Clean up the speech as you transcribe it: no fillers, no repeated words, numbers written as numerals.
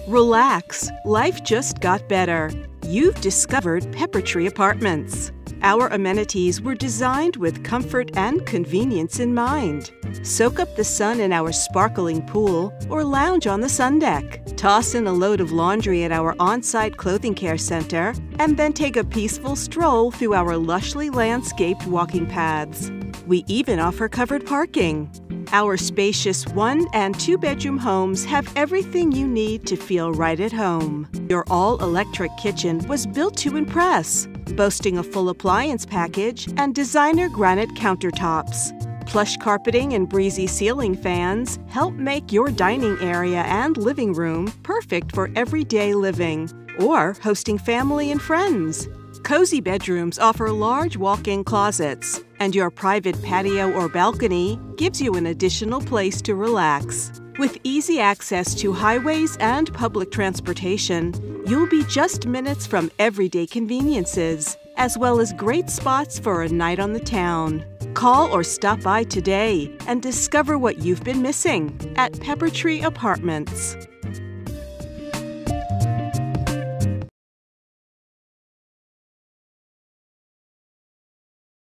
Relax, life just got better. You've discovered Peppertree Apartments. Our amenities were designed with comfort and convenience in mind. Soak up the sun in our sparkling pool or lounge on the sun deck. Toss in a load of laundry at our on-site clothing care center, and then take a peaceful stroll through our lushly landscaped walking paths. We even offer covered parking. Our spacious 1- and 2-bedroom homes have everything you need to feel right at home. Your all-electric kitchen was built to impress, boasting a full appliance package and designer granite countertops. Plush carpeting and breezy ceiling fans help make your dining area and living room perfect for everyday living or hosting family and friends. Cozy bedrooms offer large walk-in closets, and your private patio or balcony gives you an additional place to relax. With easy access to highways and public transportation, you'll be just minutes from everyday conveniences, as well as great spots for a night on the town. Call or stop by today and discover what you've been missing at Peppertree Apartments.